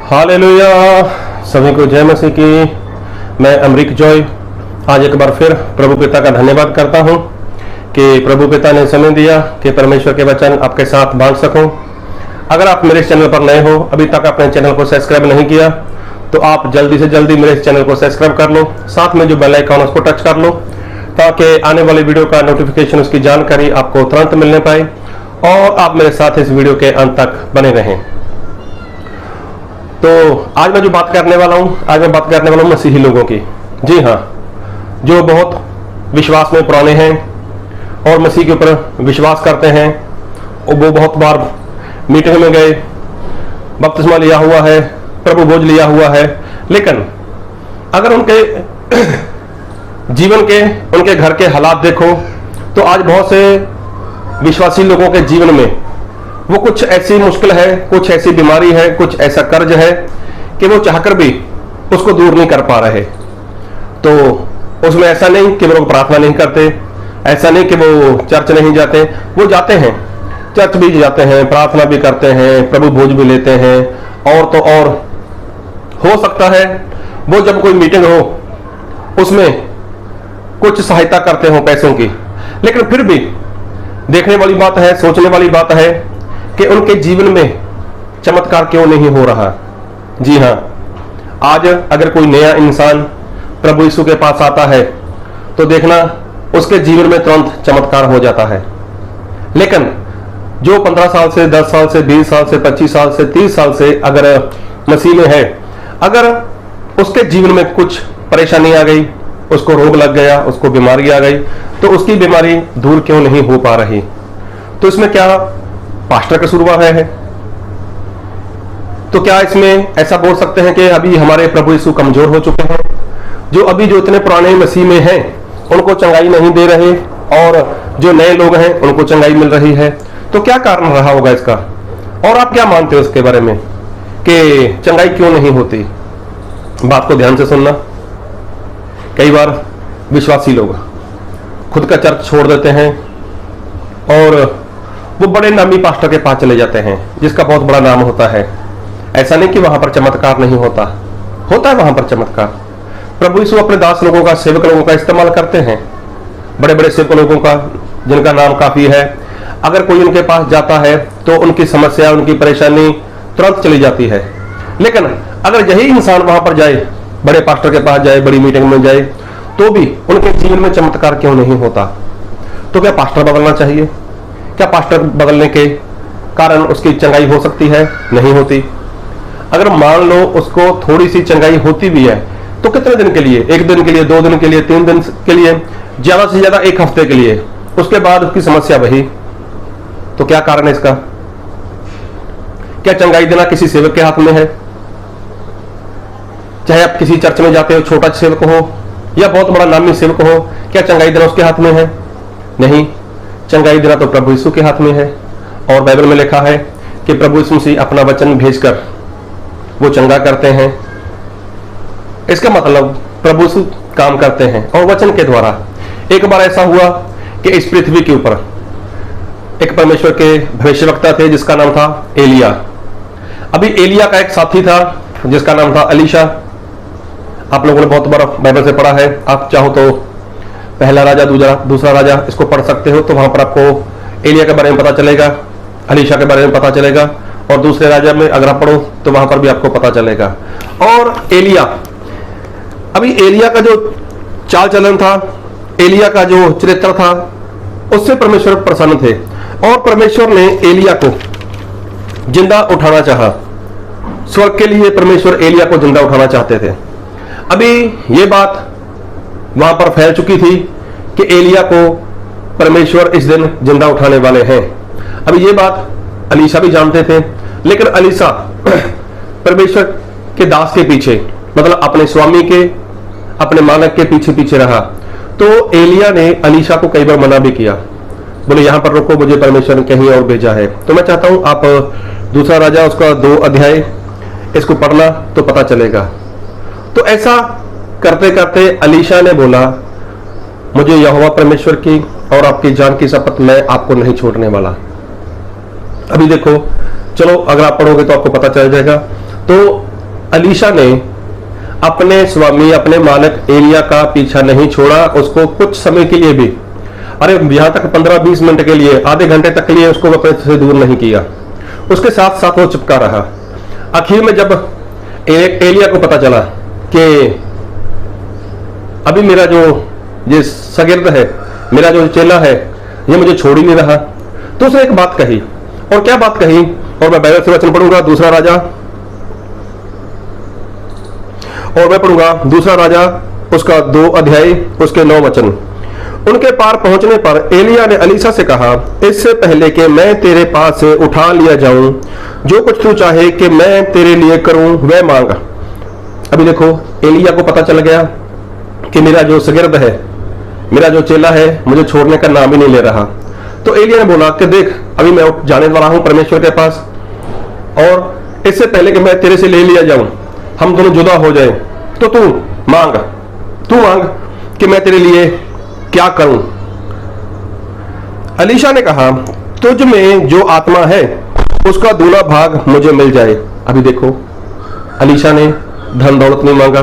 Hallelujah. सभी को जय मसीह की। मैं अमरीक जॉय आज एक बार फिर प्रभु पिता का धन्यवाद करता हूं कि प्रभु पिता ने समय दिया कि परमेश्वर के वचन आपके साथ बांट सकूं। अगर आप मेरे चैनल पर नए हो, अभी तक अपने चैनल को सब्सक्राइब नहीं किया, तो आप जल्दी से जल्दी मेरे चैनल को सब्सक्राइब कर लो, साथ में जो बेल आइकन उसको टच कर लो, ताकि आने वाली वीडियो का नोटिफिकेशन, उसकी जानकारी आपको तुरंत मिलने पाए और आप मेरे साथ इस वीडियो के अंत तक बने रहें। तो आज मैं जो बात करने वाला हूं, आज मैं बात करने वाला हूं मसीही लोगों की। जी हाँ, जो बहुत विश्वास में पुराने हैं और मसीह के ऊपर विश्वास करते हैं, और वो बहुत बार मीटिंग में गए, बपतिस्मा लिया हुआ है, प्रभु भोज लिया हुआ है, लेकिन अगर उनके जीवन के, उनके घर के हालात देखो, तो आज बहुत से विश्वासी लोगों के जीवन में वो कुछ ऐसी मुश्किल है, कुछ ऐसी बीमारी है, कुछ ऐसा कर्ज है कि वो चाहकर भी उसको दूर नहीं कर पा रहे। तो उसमें ऐसा नहीं कि वो लोग प्रार्थना नहीं करते, ऐसा नहीं कि वो चर्च नहीं जाते, वो जाते हैं, चर्च भी जाते हैं, प्रार्थना भी करते हैं, प्रभु भोज भी लेते हैं, और तो और हो सकता है वो जब कोई मीटिंग हो उसमें कुछ सहायता करते हो पैसों की। लेकिन फिर भी देखने वाली बात है, सोचने वाली बात है कि उनके जीवन में चमत्कार क्यों नहीं हो रहा। जी हाँ, आज अगर कोई नया इंसान प्रभु यीशु के पास आता है तो देखना उसके जीवन में तुरंत चमत्कार हो जाता है। लेकिन जो 15 साल से, 10 साल से, 20 साल से, 25 साल से, 30 साल से अगर मसीह में है, अगर उसके जीवन में कुछ परेशानी आ गई, उसको रोग लग गया, उसको बीमारी आ गई, तो उसकी बीमारी दूर क्यों नहीं हो पा रही? तो इसमें क्या पास्टर का कसूर है? तो क्या इसमें ऐसा बोल सकते हैं कि अभी हमारे प्रभु यीशु कमजोर हो चुके हैं, जो इतने पुराने मसीह में हैं उनको चंगाई नहीं दे रहे, और जो नए लोग हैं उनको चंगाई मिल रही है? तो क्या कारण रहा होगा इसका? और आप क्या मानते हो इसके बारे में कि चंगाई क्यों नहीं होती? बात को ध्यान से सुनना। कई बार विश्वासी लोग खुद का चर्च छोड़ देते हैं और वो बड़े नामी पास्टर के पास चले जाते हैं, जिसका बहुत बड़ा नाम होता है। ऐसा नहीं कि वहां पर चमत्कार नहीं होता, होता है वहां पर चमत्कार। प्रभु यीशु अपने दास लोगों का, सेवक लोगों का इस्तेमाल करते हैं, बड़े बड़े सेवक लोगों का, जिनका नाम काफी है। अगर कोई उनके पास जाता है तो उनकी समस्या, उनकी परेशानी तुरंत चली जाती है। लेकिन अगर यही इंसान वहां पर जाए, बड़े पास्टर के पास जाए, बड़ी मीटिंग में जाए, तो भी उनके जीवन में चमत्कार क्यों नहीं होता? तो क्या पास्टर बदलना चाहिए? क्या पास्टर बदलने के कारण उसकी चंगाई हो सकती है? नहीं होती। अगर मान लो उसको थोड़ी सी चंगाई होती भी है तो कितने दिन के लिए? 1 दिन के लिए, 2 दिन के लिए, 3 दिन के लिए, ज्यादा से ज्यादा 1 हफ्ते के लिए। उसके बाद उसकी समस्या वही। तो क्या कारण है इसका? क्या चंगाई देना किसी सेवक के हाथ में है? चाहे आप किसी चर्च में जाते हो, छोटा सेवक हो या बहुत बड़ा नामी सेवक हो, क्या चंगाई देना उसके हाथ में है? नहीं, चंगाई देना तो प्रभु यीशु के हाथ में है। और बाइबल में लिखा है कि प्रभु यीशु मसीह अपना वचन भेजकर वो चंगा करते हैं। इसका मतलब प्रभु यीशु काम करते हैं और वचन के द्वारा। एक बार ऐसा हुआ कि इस पृथ्वी के ऊपर एक परमेश्वर के भविष्यवक्ता थे जिसका नाम था एलिया। अभी एलिया का एक साथी था जिसका नाम था एलीशा। आप लोगों ने बहुत बार बाइबल से पढ़ा है, आप चाहो तो पहला राजा, दूसरा राजा इसको पढ़ सकते हो, तो वहां पर आपको एलिया के बारे में पता चलेगा, एलीशा के बारे में पता चलेगा, और दूसरे राजा में अगर आप पढ़ो तो वहां पर भी आपको पता चलेगा। और एलिया, अभी एलिया का जो चाल चलन था, एलिया का जो चरित्र था, उससे परमेश्वर प्रसन्न थे और परमेश्वर ने एलिया को जिंदा उठाना चाहा। स्वर्ग के लिए परमेश्वर एलिया को जिंदा उठाना चाहते थे। अभी ये बात वहां पर फैल चुकी थी कि एलिया को परमेश्वर इस दिन जिंदा उठाने वाले हैं। अभी ये बात एलीशा भी जानते थे, लेकिन एलीशा परमेश्वर के दास के पीछे, मतलब अपने स्वामी के, अपने मालिक के पीछे पीछे रहा। तो एलिया ने एलीशा को कई बार मना भी किया, बोले यहां पर रुको, मुझे परमेश्वर ने कहीं और भेजा है। तो मैं चाहता हूं आप दूसरा राजा उसका 2 अध्याय इसको पढ़ना तो पता चलेगा। तो ऐसा करते करते एलीशा ने बोला, मुझे यहोवा परमेश्वर की और आपकी जान की शपथ मैं आपको नहीं छोड़ने वाला। अभी देखो, चलो अगर आप पढ़ोगे तो आपको पता चल जाएगा। तो अलीशा ने अपने स्वामी, अपने मालिक एलिया का पीछा नहीं छोड़ा, उसको कुछ समय के लिए भी, अरे यहां तक 15-20 मिनट के लिए, आधे घंटे तक के लिए उसको अपने से दूर नहीं किया, उसके साथ साथ वो चिपका रहा। आखिर में जब एलिया को पता चला कि अभी मेरा जो ये शागिर्द है, मेरा जो चेला है, ये मुझे छोड़ ही नहीं रहा, तो उसने एक बात कही। और क्या बात कही, और मैं बाइबल से वचन पढ़ूंगा, दूसरा राजा, और मैं पढ़ूंगा दूसरा राजा उसका 2 अध्याय उसके 9 वचन। उनके पार पहुंचने पर एलिया ने अलीशा से कहा, इससे पहले कि मैं तेरे पास से उठा लिया जाऊं, जो कुछ तू चाहे कि मैं तेरे लिए करूं वह मांग। अभी देखो, एलिया को पता चल गया कि मेरा जो शागिर्द है, मेरा जो चेला है, मुझे छोड़ने का नाम ही नहीं ले रहा। तो एलिया ने बोला कि देख, अभी मैं जाने वाला हूं परमेश्वर के पास, और इससे पहले कि मैं तेरे से ले लिया जाऊं, हम दोनों जुदा हो जाए, तो तू मांग कि मैं तेरे लिए क्या करूं। अलीशा ने कहा, तुझ में जो आत्मा है उसका दूना भाग मुझे मिल जाए। अभी देखो, अलीशा ने धन दौलत नहीं मांगा,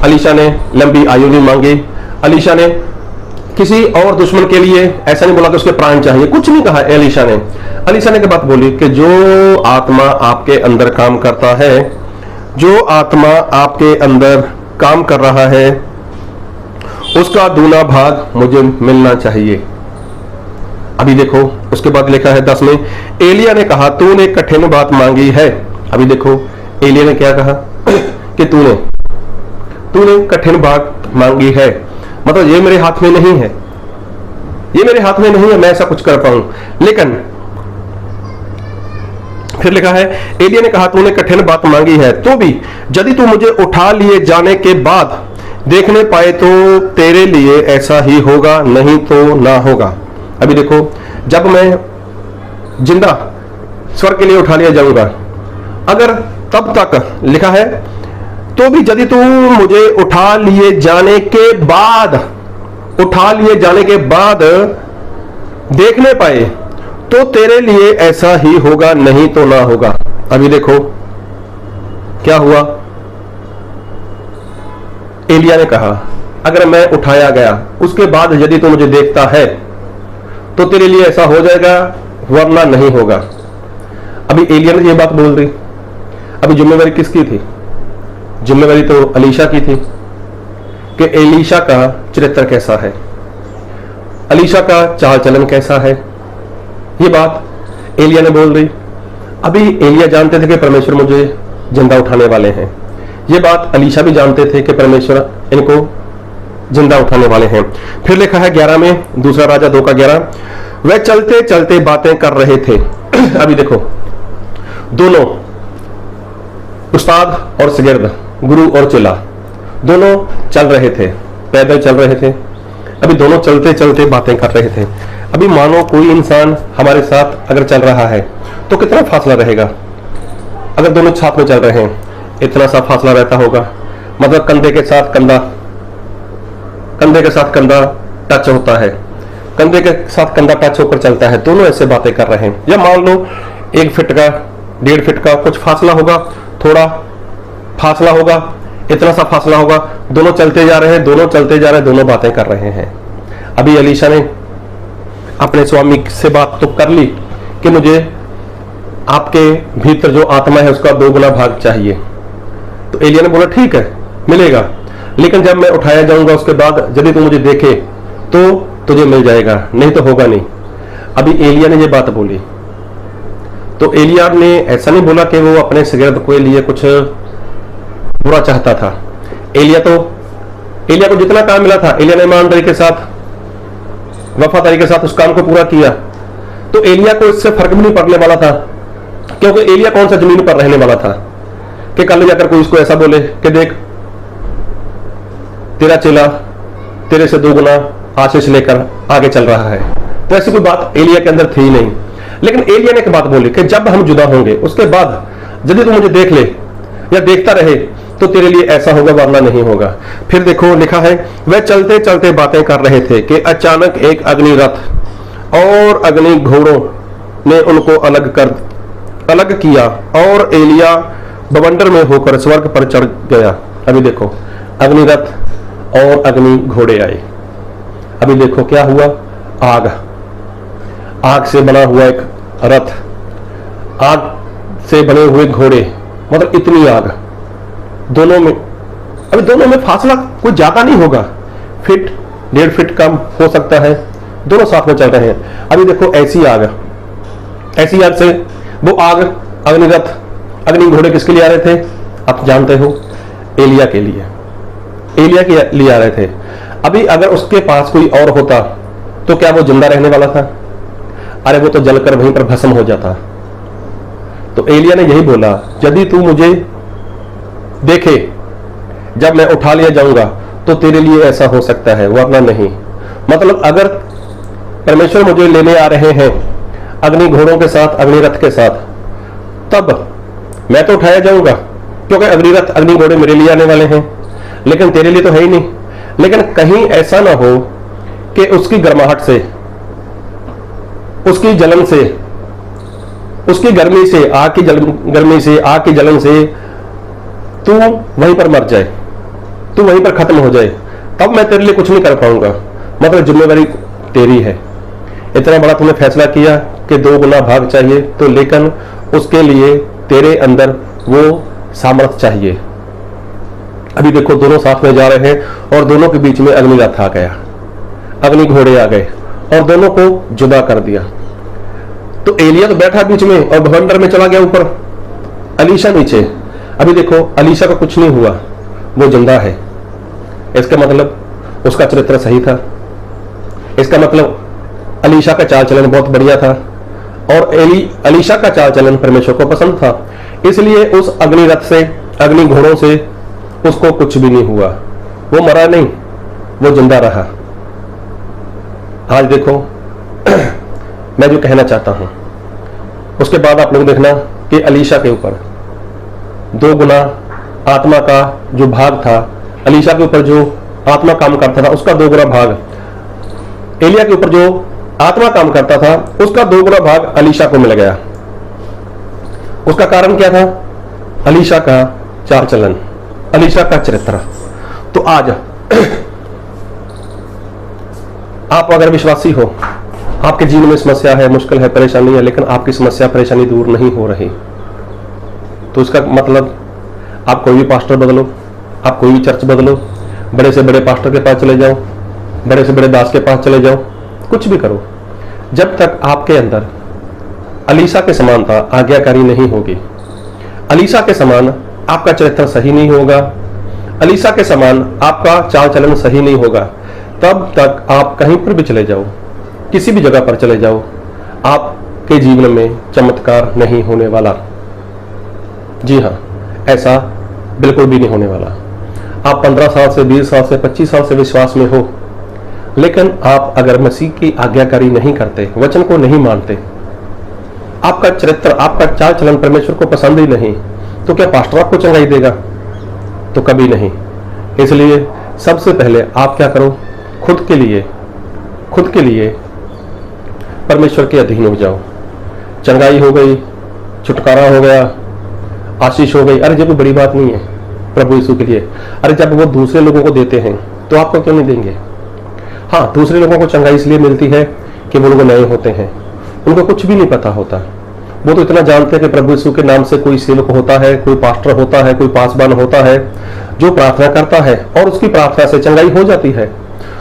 अलीशा ने लंबी आयु नहीं मांगी, अलीशा ने किसी और दुश्मन के लिए ऐसा नहीं बोला कि उसके प्राण चाहिए, कुछ नहीं कहा अलीशा ने। अलीशा ने के बात बोली कि जो आत्मा आपके अंदर काम करता है, जो आत्मा आपके अंदर काम कर रहा है, उसका दूना भाग मुझे मिलना चाहिए। अभी देखो, उसके बाद लिखा है 10 में, एलिया ने कहा, तूने कठिन बात मांगी है। अभी देखो, एलिया ने क्या कहा कि तूने कठिन बात मांगी है, मतलब ये मेरे हाथ में नहीं है, ये मेरे हाथ में नहीं है मैं ऐसा कुछ कर पाऊं। लेकिन फिर लिखा है, एलिया ने कहा, तूने कठिन बात मांगी है, तो भी यदि तू मुझे उठा लिए जाने के बाद देखने पाए तो तेरे लिए ऐसा ही होगा, नहीं तो ना होगा। अभी देखो, जब मैं जिंदा स्वर्ग के लिए उठा लिया जाऊंगा, अगर तब तक लिखा है, तो भी यदि तू मुझे उठा लिए जाने के बाद देखने पाए तो तेरे लिए ऐसा ही होगा, नहीं तो ना होगा। अभी देखो क्या हुआ, एलिया ने कहा, अगर मैं उठाया गया उसके बाद यदि तू मुझे देखता है तो तेरे लिए ऐसा हो जाएगा, वरना नहीं होगा। अभी एलिया ने ये बात बोल दी। अभी जिम्मेवारी किसकी थी? जिम्मेवारी तो अलीशा की थी कि एलीशा का चरित्र कैसा है, अलीशा का चाल चलन कैसा है, ये बात एलिया ने बोल दी। अभी एलिया जानते थे कि परमेश्वर मुझे जिंदा उठाने वाले हैं, ये बात अलीशा भी जानते थे कि परमेश्वर इनको जिंदा उठाने वाले हैं। फिर लिखा है 11 में, दूसरा राजा 2 का 11, वे चलते चलते बातें कर रहे थे। अभी देखो, दोनों उस्ताद और शागिर्द, गुरु और चेला, दोनों चल रहे थे, पैदल चल रहे थे। अभी दोनों चलते चलते बातें कर रहे थे। अभी मानो कोई इंसान हमारे साथ अगर चल रहा है तो कितना फासला रहेगा? अगर दोनों साथ में चल रहे हैं, इतना सा फासला रहता होगा, मतलब कंधे के साथ कंधा टच होता है, कंधे के साथ कंधा टच होकर चलता है, दोनों ऐसे बातें कर रहे हैं। या मान लो 1 फीट का, 1.5 फीट का कुछ फासला होगा, थोड़ा फासला होगा, इतना सा फासला होगा, दोनों चलते जा रहे हैं, दोनों बातें कर रहे हैं। अभी अलीशा ने अपने स्वामी से बात तो कर ली कि मुझे आपके भीतर जो आत्मा है उसका 2 गुना भाग चाहिए। तो एलिया ने बोला, ठीक है, मिलेगा, लेकिन जब मैं उठाया जाऊंगा उसके बाद यदि तू मुझे देखे तो तुझे मिल जाएगा, नहीं तो होगा नहीं। अभी एलिया ने ये बात बोली तो एलिया ने ऐसा नहीं बोला कि वो अपने शागिर्द के लिए कुछ बुरा चाहता था। एलिया को जितना काम मिला था, एलिया ने ईमानदारी के साथ, वफादारी के साथ उस काम को पूरा किया, तो एलिया को इससे फर्क भी नहीं पड़ने वाला था, क्योंकि एलिया कौन सा जमीन पर रहने वाला था कि कल जाकर कोई उसको ऐसा बोले कि देख तेरा चेला तेरे से 2 गुना आशीष लेकर आगे चल रहा है। तो ऐसी कोई बात एलिया के अंदर थी ही नहीं। लेकिन एलिया ने एक बात बोली कि जब हम जुदा होंगे उसके बाद यदि तू मुझे देख ले या देखता रहे तो तेरे लिए ऐसा होगा, वरना नहीं होगा। फिर देखो लिखा है, वे चलते चलते बातें कर रहे थे कि अचानक एक अग्नि रथ और अग्नि घोड़ों ने उनको अलग किया और एलिया बवंडर में होकर स्वर्ग पर चढ़ गया। अभी देखो अग्निरथ और अग्नि घोड़े आए। अभी देखो क्या हुआ, आग से बना हुआ एक रथ, आग से बने हुए घोड़े, मतलब इतनी आग दोनों में। अभी दोनों में फासला कोई ज्यादा नहीं होगा, फीट 1.5 फीट कम हो सकता है, दोनों साथ में चल रहे हैं। अभी देखो ऐसी आग से वो आग, अग्निरथ अग्नि घोड़े किसके लिए आ रहे थे आप जानते हो? एलिया के लिए आ रहे थे। अभी अगर उसके पास कोई और होता तो क्या वो जिंदा रहने वाला था? अरे वो तो जलकर वहीं पर भस्म हो जाता। तो एलिया ने यही बोला, यदि तू मुझे देखे जब मैं उठा लिया जाऊंगा तो तेरे लिए ऐसा हो सकता है, वरना नहीं। मतलब अगर परमेश्वर मुझे लेने आ रहे हैं अग्नि घोड़ों के साथ, अग्निरथ के साथ, तब मैं तो उठाया जाऊंगा, क्योंकि अग्निरथ अग्नि घोड़े मेरे लिए आने वाले हैं, लेकिन तेरे लिए तो है ही नहीं। लेकिन कहीं ऐसा ना हो कि उसकी गर्माहट से, उसकी जलन से, उसकी गर्मी से, आग की जलन से तू वहीं पर मर जाए, तू वहीं पर खत्म हो जाए, तब मैं तेरे लिए कुछ नहीं कर पाऊंगा। मतलब जिम्मेवारी तेरी है। इतना बड़ा तूने फैसला किया कि 2 गुना भाग चाहिए, तो लेकिन उसके लिए तेरे अंदर वो सामर्थ्य चाहिए। अभी देखो दोनों साथ में जा रहे हैं और दोनों के बीच में अग्निरथ आ गया, अग्नि घोड़े आ गए और दोनों को जुदा कर दिया। तो एलिया तो बैठा बीच में और भवंडर में चला गया ऊपर, अलीशा नीचे। अभी देखो अलीशा को कुछ नहीं हुआ, वो जिंदा है। इसका मतलब उसका चरित्र सही था, इसका मतलब अलीशा का चाल चलन बहुत बढ़िया था और अलीशा का चाल चलन परमेश्वर को पसंद था, इसलिए उस अग्निरथ से, अग्नि घोड़ों से उसको कुछ भी नहीं हुआ। वो मरा नहीं, वो जिंदा रहा। आज देखो मैं जो कहना चाहता हूं, उसके बाद आप लोग देखना कि अलीशा के ऊपर 2 गुना आत्मा का जो भाग था, अलीशा के ऊपर जो आत्मा काम करता था उसका 2 गुना भाग, एलिया के ऊपर जो आत्मा काम करता था उसका 2 गुना भाग अलीशा को मिल गया। उसका कारण क्या था? अलीशा का चाल चलन, अलीशा का चरित्र। तो आज आप अगर विश्वासी हो, आपके जीवन में समस्या है, मुश्किल है, परेशानी है, लेकिन आपकी समस्या परेशानी दूर नहीं हो रही, तो इसका मतलब आप कोई भी पास्टर बदलो, आप कोई भी चर्च बदलो, बड़े से बड़े पास्टर के पास चले जाओ, बड़े से बड़े दास के पास चले जाओ, कुछ भी करो, जब तक आपके अंदर अलीशा के समानता आज्ञाकारी नहीं होगी, अलीशा के समान आपका चरित्र सही नहीं होगा, अलीशा के समान आपका चाल चलन सही नहीं होगा, तब तक आप कहीं पर भी चले जाओ, किसी भी जगह पर चले जाओ, आपके जीवन में चमत्कार नहीं होने वाला। जी हाँ, ऐसा बिल्कुल भी नहीं होने वाला। आप 15 साल से, 20 साल से, 25 साल से विश्वास में हो, लेकिन आप अगर मसीह की आज्ञाकारी नहीं करते, वचन को नहीं मानते, आपका चरित्र, आपका चाल चलन परमेश्वर को पसंद ही नहीं, तो क्या पास्टर आपको चंगाई देगा? तो कभी नहीं। इसलिए सबसे पहले आप क्या करो, खुद के लिए परमेश्वर के अधीन हो जाओ। चंगाई हो गई, छुटकारा हो गया, आशीष हो गई, अरे जब कोई बड़ी बात नहीं है प्रभु यीशु के लिए। अरे जब वो दूसरे लोगों को देते हैं तो आपको क्यों नहीं देंगे? हाँ, दूसरे लोगों को चंगाई इसलिए मिलती है कि वो लोग नए होते हैं, उनको कुछ भी नहीं पता होता। वो तो इतना जानते हैं कि प्रभु यीशु के नाम से कोई सेवक होता है, कोई पास्टर होता है, कोई पासवान होता है जो प्रार्थना करता है और उसकी प्रार्थना से चंगाई हो जाती है।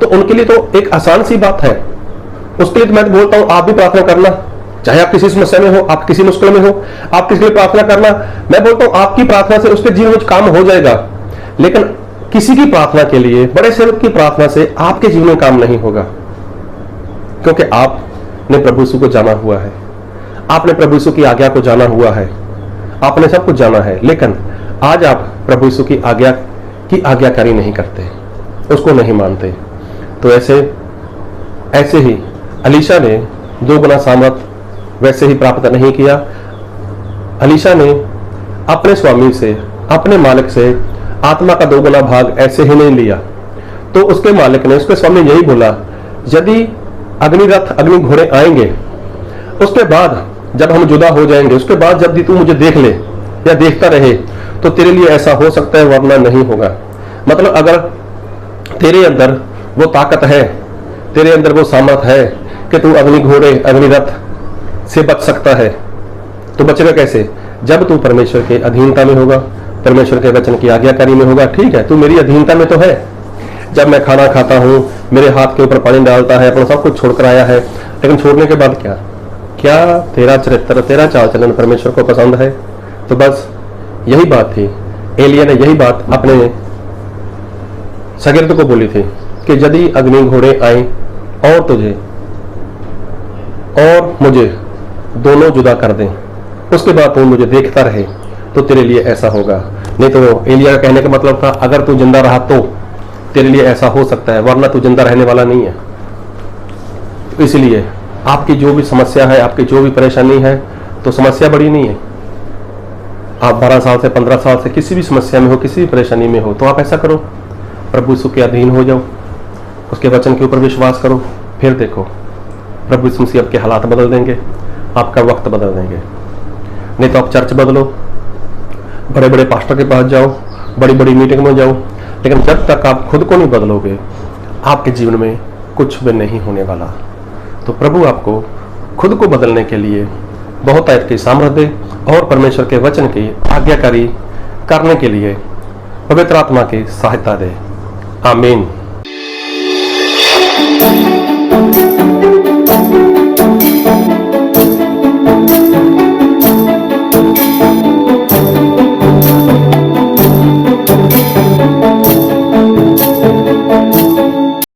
तो उनके लिए तो एक आसान सी बात है। उसके लिए तो मैं बोलता हूं आप भी प्रार्थना करना, चाहे आप किसी समस्या में हो, आप किसी मुश्किल में हो, आप किसी के लिए प्रार्थना करना। मैं बोलता हूं आपकी प्रार्थना से उसके जीवन में काम हो जाएगा, लेकिन किसी की प्रार्थना के लिए, बड़े सेवक की प्रार्थना से आपके जीवन में काम नहीं होगा, क्योंकि आपने प्रभु यीशु को जाना हुआ है, आपने प्रभु यीशु की आज्ञा को जाना हुआ है, आपने सब कुछ जाना है, लेकिन आज आप प्रभु यीशु की आज्ञाकारी नहीं करते, उसको नहीं मानते। तो ऐसे ही अलीशा ने 2 गुना सामर्थ वैसे ही प्राप्त नहीं किया। अलीशा ने अपने स्वामी से, अपने मालिक से आत्मा का 2 गुना भाग ऐसे ही नहीं लिया। तो उसके मालिक ने, उसके स्वामी यही बोला, यदि अग्निरथ, अग्नि घोड़े आएंगे, उसके बाद जब हम जुदा हो जाएंगे, उसके बाद जब तू मुझे देख ले, या देखता रहे तो तेरे लिए ऐसा हो सकता है, वरना नहीं होगा। मतलब अगर तेरे अंदर वो ताकत है, तेरे अंदर वो सामर्थ है कि तू अग्नि घोड़े अग्नि रथ से बच सकता है, तो बचेगा कैसे? जब तू परमेश्वर के अधीनता में होगा, परमेश्वर के वचन की आज्ञाकारी में होगा। ठीक है, तू मेरी अधीनता में तो है। जब मैं खाना खाता हूँ, मेरे हाथ के ऊपर पानी डालता है, अपना सब कुछ छोड़कर आया है, लेकिन छोड़ने के बाद क्या तेरा चरित्र, तेरा चाल चलन परमेश्वर को पसंद है? तो बस यही बात थी। एलिया ने यही बात अपने शागिर्द को बोली थी कि यदि अग्नि घोड़े आए और तुझे और मुझे दोनों जुदा कर दें, उसके बाद तू मुझे देखता रहे, तो तेरे लिए ऐसा होगा। नहीं तो एलिया का कहने का मतलब था, अगर तू जिंदा रहा तो तेरे लिए ऐसा हो सकता है, वरना तू जिंदा रहने वाला नहीं है। तो इसलिए आपकी जो भी समस्या है, आपकी जो भी परेशानी है, तो समस्या बड़ी नहीं है। आप 12 साल से 15 साल से किसी भी समस्या में हो, किसी भी परेशानी में हो, तो आप ऐसा करो, प्रभु यीशु के अधीन हो जाओ, उसके वचन के ऊपर विश्वास करो, फिर देखो प्रभु यीशु मसीह आपके हालात बदल देंगे, आपका वक्त बदल देंगे। नहीं तो आप चर्च बदलो, बड़े बड़े पास्टर के पास जाओ, बड़ी बड़ी मीटिंग में जाओ, लेकिन जब तक आप खुद को नहीं बदलोगे, आपके जीवन में कुछ भी नहीं होने वाला। तो प्रभु आपको खुद को बदलने के लिए बहुतायत की सामर्थ्य दे और परमेश्वर के वचन की आज्ञाकारी करने के लिए पवित्र आत्मा की सहायता दे। आमीन।